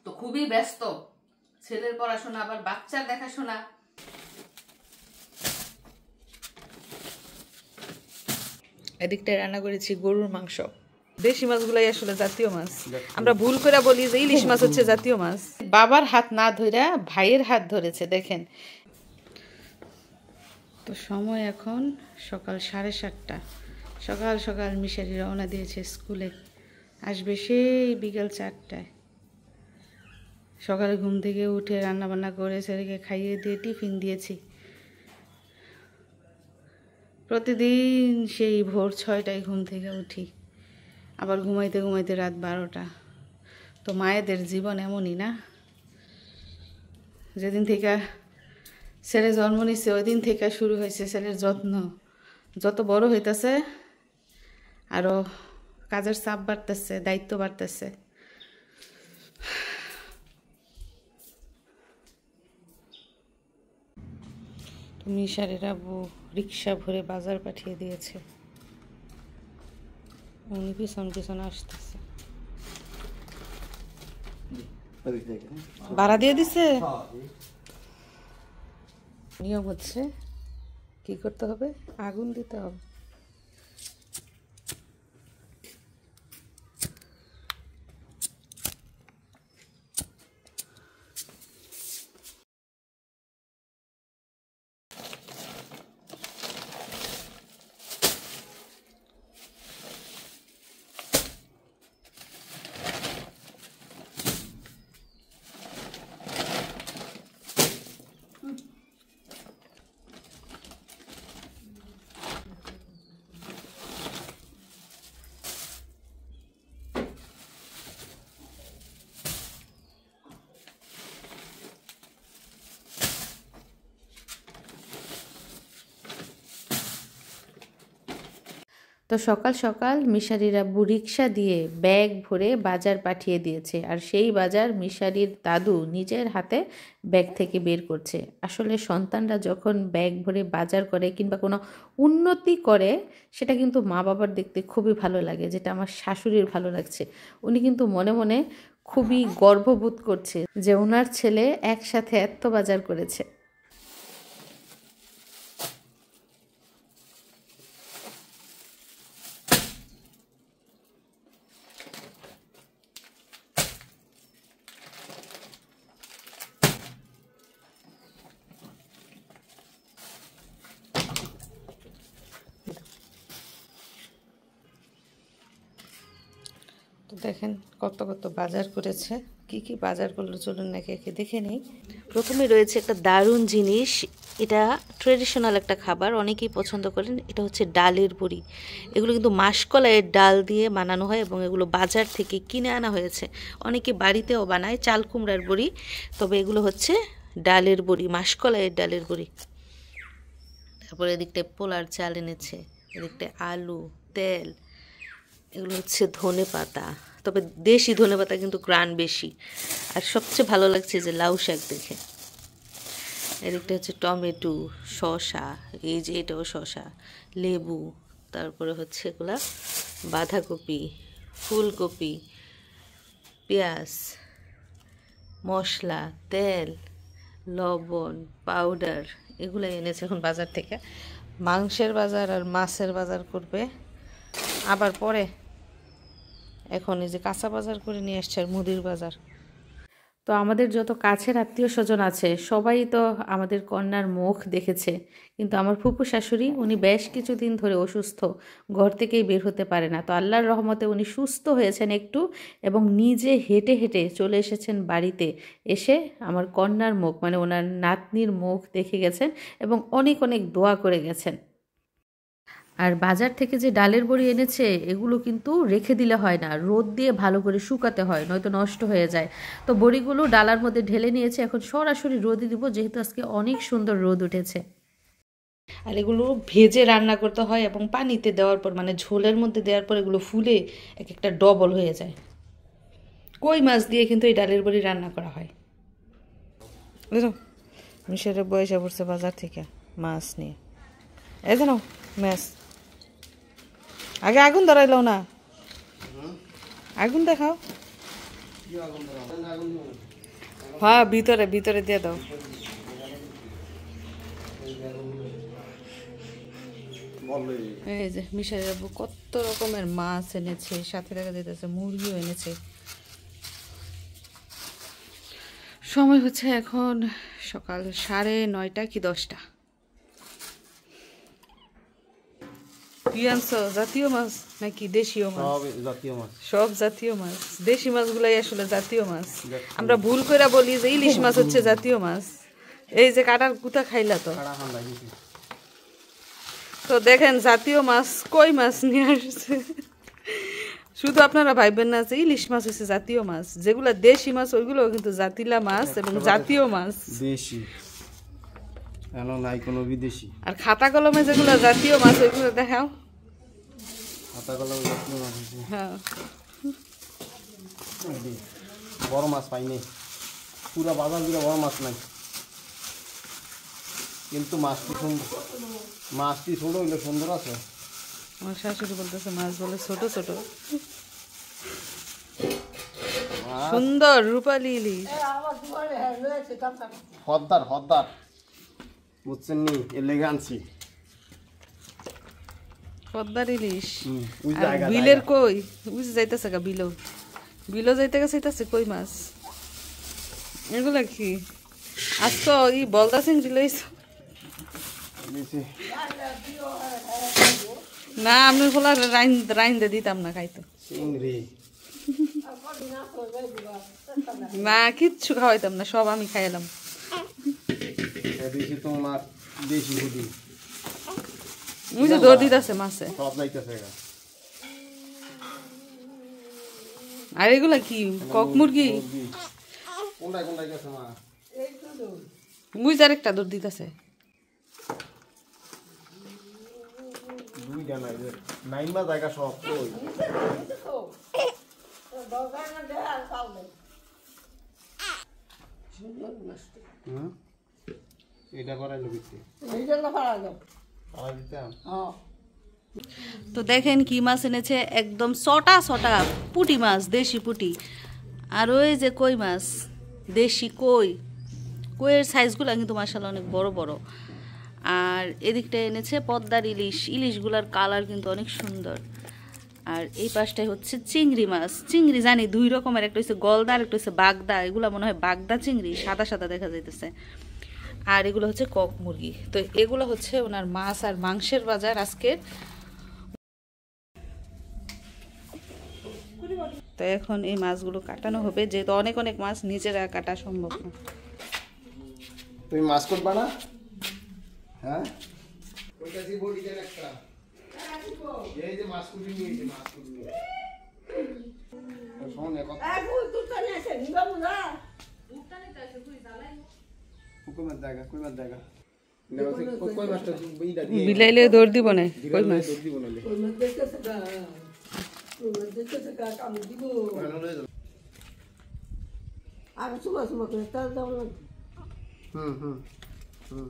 তো খুবই ব্যস্ত, ছেলের পড়াশোনা আবার বাচ্চার দেখাশোনা। এদিকটায় রান্না করেছি গরুর মাংস। দেশি মাছগুলাই আসলে জাতীয় মাছ, আমরা ভুল করে বলি যে ইলিশ মাছ হচ্ছে জাতীয় মাছ। বাবার হাত না ধইরা ভাইয়ের হাত ধরেছে, দেখেন। তো সময় এখন সকাল 7:30। সকাল সকাল মিশারি রওনা দিয়েছে স্কুলে, আসবে সেই বিকেল 4টায়। সকালে ঘুম থেকে উঠে রান্না বান্না করে ছেলেকে খাইয়ে দিয়ে টিফিন দিয়েছি। প্রতিদিন সেই ভোর 6টায় ঘুম থেকে উঠি, আবার ঘুমাইতে ঘুমাইতে রাত 12টা। তো মায়েদের জীবন এমনই না। যেদিন থেকে ছেলে জন্ম নিচ্ছে ওই দিন থেকে শুরু হয়েছে ছেলের যত্ন। যত বড় হইতেছে আরও কাজের চাপ বাড়তেছে, দায়িত্ব বাড়তেছে। মিশারের আব্বু রিক্সা ভরে বাজার পাঠিয়ে দিয়েছে, উনি পিছন পিছন আসতেছে। ভাড়া দিয়ে দিছে। নিয়ম হচ্ছে কি করতে হবে, আগুন দিতে হবে। তো সকাল সকাল মিশারির আব্বু রিক্সা দিয়ে ব্যাগ ভরে বাজার পাঠিয়ে দিয়েছে, আর সেই বাজার মিশারির দাদু নিজের হাতে ব্যাগ থেকে বের করছে। আসলে সন্তানরা যখন ব্যাগ ভরে বাজার করে কিংবা কোনো উন্নতি করে, সেটা কিন্তু মা বাবার দেখতে খুবই ভালো লাগে, যেটা আমার শাশুড়ির ভালো লাগছে। উনি কিন্তু মনে মনে খুবই গর্ববোধ করছে যে ওনার ছেলে একসাথে এত বাজার করেছে। তো দেখেন কত কত বাজার করেছে, কি কি বাজার করলো চলুন একে একে দেখে নেই। প্রথমে রয়েছে একটা দারুণ জিনিস, এটা ট্রেডিশনাল একটা খাবার, অনেকেই পছন্দ করেন। এটা হচ্ছে ডালের বড়ি। এগুলো কিন্তু মাসকলাইয়ের ডাল দিয়ে বানানো হয় এবং এগুলো বাজার থেকে কিনে আনা হয়েছে। অনেকে বাড়িতেও বানায় চাল কুমড়ার বড়ি, তবে এগুলো হচ্ছে ডালের বড়ি, মাসকলাইয়ের ডালের বড়ি। তারপরে এদিকটায় পোলার চাল এনেছে, এদিকটায় আলু, তেল, এগুলো হচ্ছে ধনে পাতা, তবে দেশি ধনে পাতা কিন্তু গ্রান বেশি। আর সবচেয়ে ভালো লাগছে যে লাউ শাক দেখে। এদিকটা হচ্ছে টমেটো, শসা, এই যে এটাও শসা, লেবু, তারপরে হচ্ছে এগুলা বাঁধাকপি, ফুলকপি, পেঁয়াজ, মশলা, তেল, লবণ, পাউডার, এগুলো এনেছে এখন বাজার থেকে। মাংসের বাজার আর মাছের বাজার করবে আবার পরে। এখন এই যে কাঁচা বাজার করে নিয়ে আসছে আর মুদির বাজার। তো আমাদের যত কাছের আত্মীয় স্বজন আছে সবাই তো আমাদের কন্যার মুখ দেখেছে, কিন্তু আমার ফুপু শাশুড়ি উনি বেশ কিছুদিন ধরে অসুস্থ, ঘর থেকেই বের হতে পারে না। তো আল্লাহর রহমতে উনি সুস্থ হয়েছেন একটু এবং নিজে হেঁটে হেঁটে চলে এসেছেন বাড়িতে। এসে আমার কন্যার মুখ মানে ওনার নাতনির মুখ দেখে গেছেন এবং অনেক অনেক দোয়া করে গেছেন। আর বাজার থেকে যে ডালের বড়ি এনেছে এগুলো কিন্তু রেখে দিলে হয় না, রোদ দিয়ে ভালো করে শুকাতে হয়, নয়তো নষ্ট হয়ে যায়। তো বড়িগুলো ডালার মধ্যে ঢেলে নিয়েছে, এখন সরাসরি রোদে দিব, যেহেতু আজকে অনেক সুন্দর রোদ উঠেছে। আর এগুলো ভেজে রান্না করতে হয় এবং পানিতে দেওয়ার পর মানে ঝোলের মধ্যে দেওয়ার পর এগুলো ফুলে এক একটা ডবল হয়ে যায়। কই মাছ দিয়ে কিন্তু এই ডালের বড়ি রান্না করা হয়। বুঝলো, মিশরে বয়সে পড়ছে বাজার থেকে মাছ নিয়ে। এই জানো মাছ আগে আগুন ধরাইলো না, আগুন দেখাও। হ্যাঁ ভিতরে ভিতরে দিয়ে দাও। এই যে মিশাই বাবু কত রকমের মাছ এনেছে, সাথে দেখা যাইতেছে মুরগিও এনেছে। সময় হচ্ছে এখন সকাল 9:30 কি 10টা। কি আনছো? জাতীয় মাছ নাকি দেশীয় মাছ? জাতীয় মাছ, সব জাতীয় মাছ। দেশি মাছগুলাই আসলে জাতীয় মাছ। আমরা ভুল করে বলি যে ইলিশ মাছ হচ্ছে জাতীয় মাছ। এই যে কাটার কুতা খাইলা তো। তো দেখেন জাতীয় মাছ কই মাছ নিয়ে আসছে। শুধু আপনারা ভাববেন না যে ইলিশ মাছ হচ্ছে জাতীয় মাছ, যেগুলো দেশি মাছ ওইগুলো কিন্তু জাতিলা মাছ এবং জাতীয় মাছ। দেশি নাই কোনো বিদেশি। আর খাতা কলমে যেগুলো জাতীয় মাছ ওইগুলো দেখাও। খাতা কলমে জাতীয় মাছ আছে। হ্যাঁ বড় মাছ পাইনি, পুরো বাজার জুড়ে বড় মাছ নাই, কিন্তু মাছটি সুন্দর, মাছটি ছোট হইলে সুন্দর আছে। আমার শাশুড়ি বলতেছে মাছ বলে ছোট ছোট সুন্দর রূপালী ইলিশ। হদ্দার হদ্দার বুঝছেন নি, এর লেগে আনছি পদ্মার ইলিশ। বিলের কই বুঝে যাইতেছে গা, বিলো বিলো যাইতে গেছে কই মাছ। এগুলা কি আজ তো ই বলদা চিংড়ি লইছ না? আমি বলা রাইন্দে দিতাম না খাইতো চিংড়ি না, কিচ্ছু খাওয়াইতাম না, সব আমি খাইলাম। তোমার দেশি হুডি ওই যে দৌড় দিতেছে মাছে। সব যাইতেছে। আর এগুলা কি কক মুরগি? কোনটায় কোনটায় গেছে মা? মুই যার একটা দৌড় দিতেছে। দুইটা নাই যে নাইমা জায়গা সব কই। এটা করাই লবিতে এইটা না পারা যাও পারা দিতাম। তো দেখেন কি মাছ এনেছে, একদম ছটা ছটা পুঁটি মাছ, দেশি পুঁটি। আর ওই যে কই মাছ, দেশি কই, কইয়ের সাইজগুলো কিন্তু মাশাআল্লাহ অনেক বড় বড়। আর এদিকটা এনেছে পদ্মার ইলিশ, ইলিশগুলার কালার কিন্তু অনেক সুন্দর। আর এই পাশটায় হচ্ছে চিংড়ি মাছ। চিংড়ি জানি দুই রকমের, একটা হচ্ছে গলদা আর একটা হচ্ছে বাগদা। এগুলো মনে হয় বাগদা চিংড়ি, সাদা সাদা দেখা যাইতেছে। আর এগুলো হচ্ছে কক মুরগি। তো এগুলো হচ্ছে ওনার মাছ আর মাংসের বাজার আজকের। তো এখন এই মাছগুলো কাটানো হবে, যেহেতু অনেক অনেক মাছ নিজেরা কাটা সম্ভব না। তুমি মাছ করবা না? হ্যাঁ ওইটা কি বডি দেন একটা, এই যে মাছ কুটি নিয়েছে, মাছ কুটি নিয়ে শোন এক কথা। এই কই দুধটা নিয়ে আসে নিবা না, দুধটা নিতে আসে তুই জ্বালাই কই মাছ জায়গা, কই মাছ জায়গা কই মাছটা বইটা দিয়ে বিলাইলে দৌড় দিব না, কই মাছ দৌড় দিব না, কই মাছ দেখতেছে গা, কই মাছ দেখতেছে গা, কাম দিব আর সুমা সুমা করে তার দাও না। হুম হুম হুম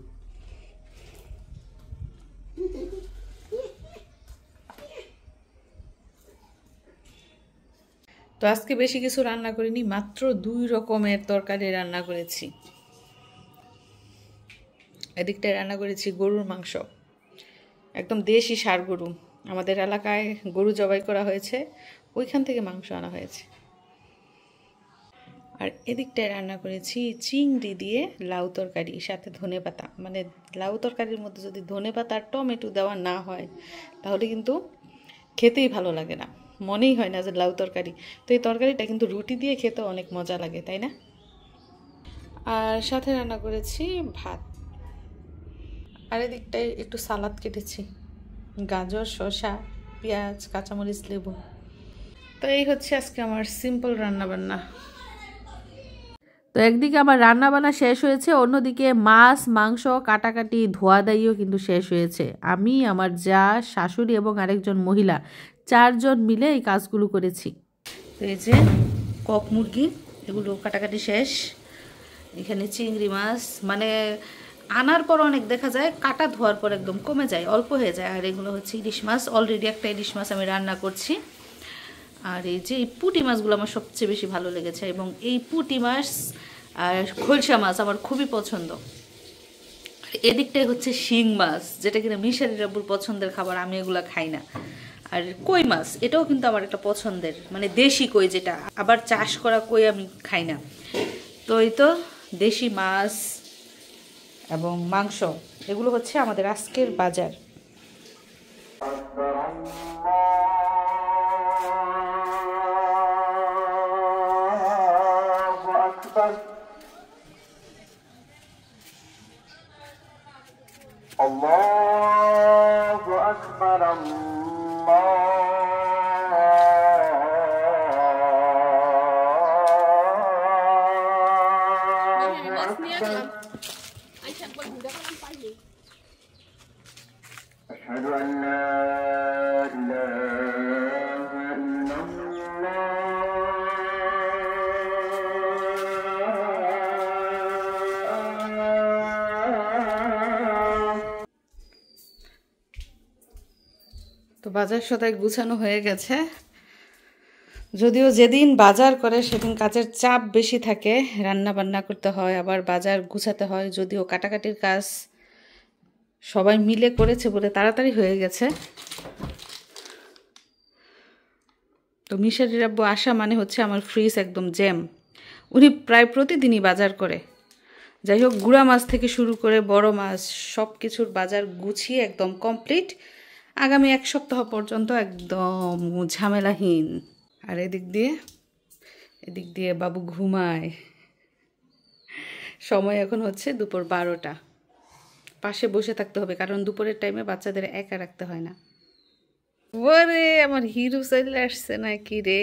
তো আজকে বেশি কিছু রান্না করিনি, মাত্র 2 রকমের তরকারি রান্না করেছি। এদিকটায় রান্না করেছি গরুর মাংস, একদম দেশি ষাঁড় গরু। আমাদের এলাকায় গরু জবাই করা হয়েছে, ওইখান থেকে মাংস আনা হয়েছে। আর এদিকটায় রান্না করেছি চিংড়ি দিয়ে লাউ তরকারি, সাথে ধনেপাতা। মানে লাউ তরকারির মধ্যে যদি ধনেপাতা আর টমেটো দেওয়া না হয় তাহলে কিন্তু খেতেই ভালো লাগে না, মনেই হয় না যে লাউ তরকারি। তো এই তরকারিটা কিন্তু রুটি দিয়ে খেতে অনেক মজা লাগে, তাই না? আর সাথে রান্না করেছি ভাত। আর এদিকটায় একটু সালাদ কেটেছি, গাজর, শসা, পেঁয়াজ, কাঁচামরিচ, লেবু। তো এই হচ্ছে আজকে আমার সিম্পল রান্নাবান্না। তো একদিকে আমার রান্না বান্না শেষ হয়েছে, অন্যদিকে মাছ মাংস কাটাকাটি ধোয়া দাইও কিন্তু শেষ হয়েছে। আমি, আমার যা, শাশুড়ি এবং আরেকজন মহিলা, 4 জন মিলে এই কাজগুলো করেছি। তো এই যে কক মুরগি, এগুলো কাটাকাটি শেষ। এখানে চিংড়ি মাছ, মানে আনার পর অনেক দেখা যায়, কাটা ধোয়ার পর একদম কমে যায়, অল্প হয়ে যায়। আর এগুলো হচ্ছে ইলিশ মাছ, অলরেডি একটা ইলিশ মাছ আমি রান্না করছি। আর এই যে এই পুঁটি মাছগুলো আমার সবচেয়ে বেশি ভালো লেগেছে, এবং এই পুঁটি মাছ আর খলসা মাছ আমার খুবই পছন্দ। এদিকটাই হচ্ছে শিং মাছ, যেটা কিনা মিশারি রাব্বুর পছন্দের খাবার, আমি এগুলো খাই না। আর কই মাছ, এটাও কিন্তু আমার একটা পছন্দের, মানে দেশি কই, যেটা আবার চাষ করা কই আমি খাই না। তো এই তো দেশি মাছ এবং মাংস, এগুলো হচ্ছে আমাদের আজকের বাজার। Allahu Akbar, Ashhadu an la ilaha illallah. তো বাজার সদাই গুছানো হয়ে গেছে, যদিও যেদিন বাজার করে সেদিন কাজের চাপ বেশি থাকে, রান্না বান্না করতে হয়, আবার বাজার গুছাতে হয়। যদিও কাটাকাটির কাজ সবাই মিলে করেছে বলে তাড়াতাড়ি হয়ে গেছে। তো মিশারি রাব্বু আসা মানে হচ্ছে আমার ফ্রিজ একদম জ্যাম। উনি প্রায় প্রতিদিনই বাজার করে। যাই হোক, গুঁড়া মাছ থেকে শুরু করে বড় মাছ সব কিছুর বাজার গুছিয়ে একদম কমপ্লিট, আগামী 1 সপ্তাহ পর্যন্ত একদম ঝামেলাহীন। আর এদিক দিয়ে বাবু ঘুমায়। সময় এখন হচ্ছে দুপুর 12টা। পাশে বসে থাকতে হবে, কারণ দুপুরের টাইমে বাচ্চাদের একা রাখতে হয় না। ওরে আমার হিরো চলে আসছে নাকি রে,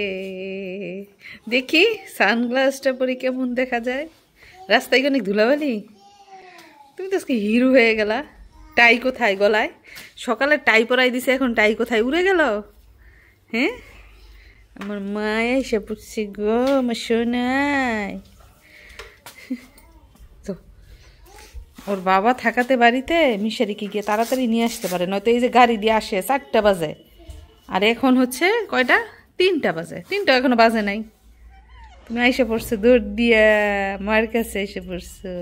দেখি সানগ্লাসটা পরে কেমন দেখা যায়। রাস্তায় অনেক ধুলাবালি, তুমি তো আজকে হিরো হয়ে গেলা। টাই কোথায় গলায়? সকালে টাই পরাই দিছে, এখন টাই কোথায় উড়ে গেল? হ্যাঁ, আমার মায় এসে পড়ছে গো, আমার সোনাই। তো ওর বাবা থাকাতে বাড়িতে মিশারিকে গিয়ে তাড়াতাড়ি নিয়ে আসতে পারে, নয়তো এই যে গাড়ি দিয়ে আসে 4টা বাজে, আর এখন হচ্ছে কয়টা? 3টা বাজে। 3টা এখনো বাজে নাই, তুমি এসে পড়ছো দৌড় দিয়া, মার কাছে এসে পড়ছো।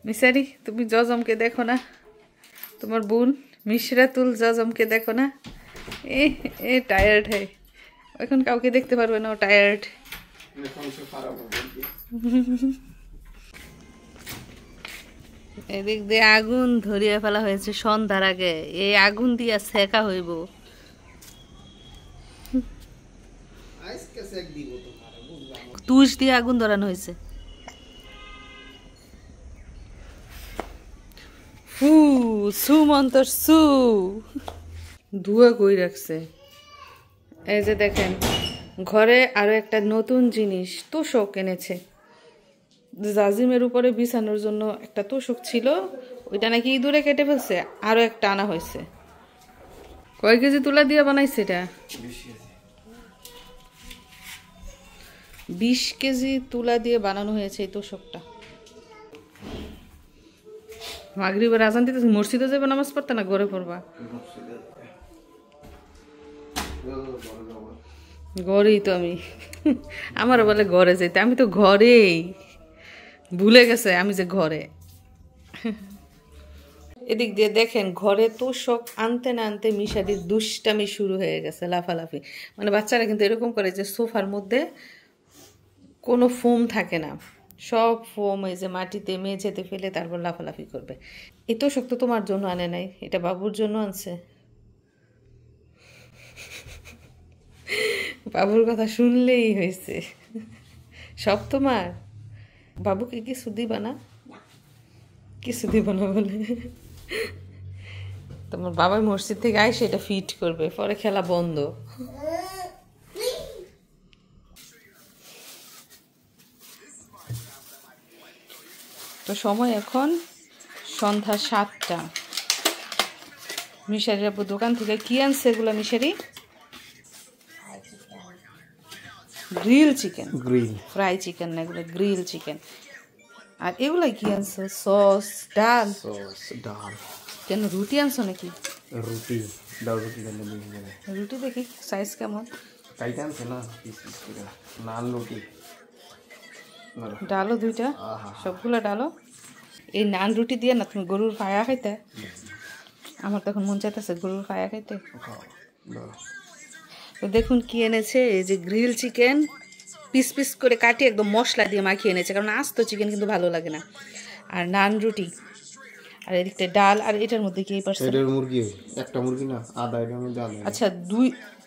মিশারি তুমি জজমকে দেখো না? তোমার বোন মিশরাতুল জজমকে দেখো না? এ টায়ার্ড হয়, এখন কাউকে দেখতে পারবে না, ও টায়ার্ড। এদিক দিয়ে আগুন ধরিয়ে ফেলা হয়েছে সন্ধ্যার আগে, এই আগুন দিয়া সেকা হইব। তুষ দিয়ে আগুন ধরানো হয়েছে। সুমন্তর সু ধুয়া কই রাখছে। এই যে দেখেন, ঘরে আরো একটা নতুন জিনিস, তোষক এনেছে। জাজিমের উপরে বিছানোর জন্য একটা তোষক ছিল, ওইটা নাকি ইঁদুরে কেটে ফেলছে, আরো একটা আনা হয়েছে। কয় কেজি তুলা দিয়ে বানাইছে এটা? 20 কেজি তুলা দিয়ে বানানো হয়েছে এই তোষকটা। মাগরিবের আজান দিতেছে, মসজিদে যাবে নামাজ পড়তে না ঘরে পড়বা? ঘরেই তো আমি, আমারও বলে ঘরে যাইতে, আমি তো ঘরেই, ভুলে গেছে আমি যে ঘরে। এদিক দিয়ে দেখেন, ঘরে তোষক আনতে না আনতে মিশারির দুষ্টামি শুরু হয়ে গেছে, লাফালাফি। মানে বাচ্চারা কিন্তু এরকম করে যে সোফার মধ্যে কোনো ফোম থাকে না, সব ফোম এই যে মাটিতে মেঝেতে ফেলে তারপর লাফালাফি করবে। এই তোষক তো তোমার জন্য আনে নাই, এটা বাবুর জন্য আনছে। বাবুর কথা শুনলেই হয়েছে, সব তোমার। বাবুকে কিছু দিবা না? কিছু দিবা না বলে তোমার বাবাই মসজিদ থেকে আইসে এটা ফিট করবে, পরে খেলা বন্ধ। তো সময় এখন সন্ধ্যা 7টা। মিশারির আপু দোকান থেকে কি আনছে এগুলো? মিশারি grill chicken, grill fry chicken না, এগুলো গ্রিল চিকেন। আর এগুলা কি আনছো? সস, ডাল, সস, ডাল। কেন রুটি আনছো নাকি? রুটি, ডাল রুটি ডাল দিয়ে। রুটি দেখি সাইজ কেমন। কাইটা আনছে না, পিস পিস করে। নান রুটি। ডালও 2টা, সবগুলা ডালও। এই নান রুটি দিয়ে না তুমি গরুর পায়া খাইতে? আমার তখন মন চাইতেছে গরুর পায়া খাইতে। তো দেখুন কি এনেছে, এই যে গ্রিল চিকেন পিস পিস করে কাটি একদম মশলা দিয়ে মাখিয়ে এনেছে, কারণ আস্ত চিকেন কিন্তু ভালো লাগে না। আর নান রুটি, আর এদিকটা ডাল। আর এটার মধ্যে কি পারছে? এটার মুরগি, একটা মুরগি না, আধা এটার মধ্যে আধা। আচ্ছা,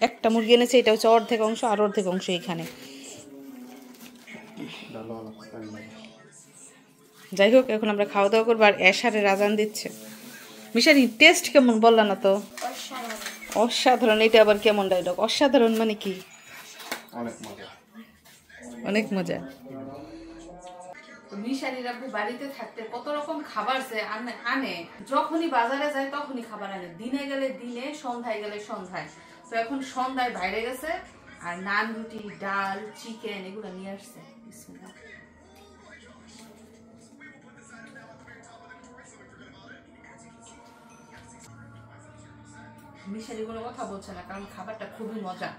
একটা মুরগি এনেছে, এটা হচ্ছে অর্ধেক অংশ, আর অর্ধেক অংশ এখানে। যাই হোক, এখন আমরা খাওয়া দাওয়া করবো। আর এশারের আজান দিচ্ছে। মিশারি টেস্ট কেমন বললা না তো? অসাধারণ। এটা আবার কেমন ডায়লগ? অসাধারণ মানে কি? অনেক মজা, অনেক মজা। মিশারির আব্বু বাড়িতে থাকতে কত রকম খাবার আনে, যখনই বাজারে যায় তখনই খাবার আনে। দিনে গেলে দিনে, সন্ধ্যায় গেলে সন্ধ্যায়। তো এখন সন্ধ্যায় বাইরে গেছে, আর নান রুটি, ডাল, চিকেন এগুলো নিয়ে আসছে। বিসমিল্লাহ। মিশারি কোনো কথা বলছে না, কারণ খাবারটা খুবই মজা।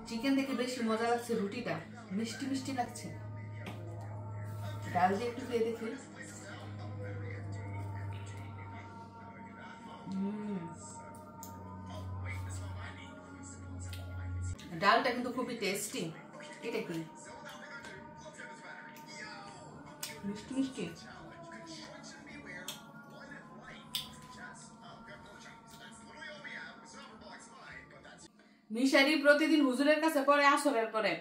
চিকেন থেকে বেশি মজা লাগছে রুটিটা, মিষ্টি মিষ্টি লাগছে। ডাল দিয়ে একটু খেয়ে দেখি। ডালটা কিন্তু খুবই টেস্টি। এটা কি মিষ্টি মিষ্টি। মিশারি প্রতিদিন হুজুরের কাছে পড়ে আসরের পরে,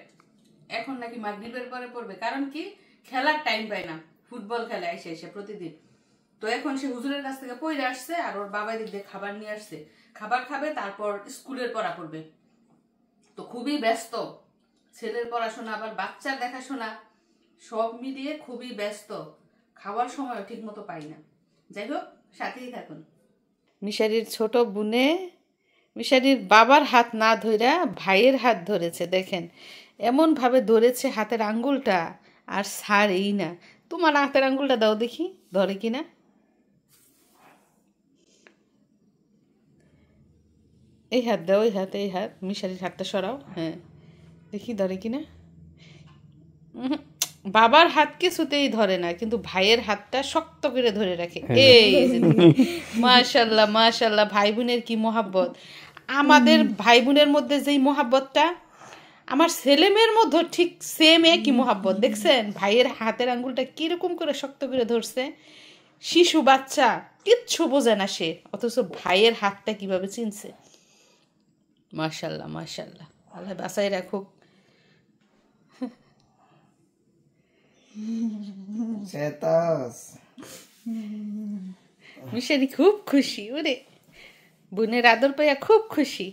এখন নাকি মাগরিবের পরে পড়বে। কারণ কি, খেলার টাইম পায় না, ফুটবল খেলা এসে এসে প্রতিদিন। তো এখন সে হুজুরের কাছ থেকে পড়ে আসছে, আর ওর বাবা দিক দিয়ে খাবার নিয়ে আসছে। খাবার খাবে, তারপর স্কুলের পড়া পড়বে। তো খুবই ব্যস্ত, ছেলের পড়াশোনা আবার বাচ্চার দেখাশোনা, সব মিলিয়ে খুবই ব্যস্ত। খাওয়ার সময় ঠিক মতো পাই না। যাই হোক, সাথেই থাকুন। মিশারির ছোট বোনে মিশারির বাবার হাত না ধইরা ভাইয়ের হাত ধরেছে। দেখেন এমন ভাবে ধরেছে, হাতের আঙ্গুলটা আর ছাড়েই না। তোমার হাতের আঙ্গুলটা দাও দেখি, ধরে কিনা। এই হাত দাও, এই হাত, এই হাত। মিশারির হাতটা সরাও, হ্যাঁ দেখি ধরে কিনা। বাবার হাত কিছুতেই ধরে না, কিন্তু ভাইয়ের হাতটা শক্ত করে ধরে রাখে। এই মাশাআল্লাহ মাশাআল্লাহ, ভাই বোনের কি মহাব্বত। আমাদের ভাই বোনের মধ্যে যেই মহাব্বতটা, আমার ছেলে মেয়ের মধ্যে ঠিক সেম একই মহাব্বত। দেখছেন ভাইয়ের হাতের আঙ্গুলটা কিরকম করে শক্ত করে ধরছে। শিশু বাচ্চা, কিচ্ছু বোঝে না সে, অথচ ভাইয়ের হাতটা কিভাবে চিনছে। মাশাআল্লাহ মাশাআল্লাহ, আল্লাহ বাঁচাই রাখুক। মিশারি খুব খুশি, ওরে বোনের আদর পাইয়া খুব খুশি।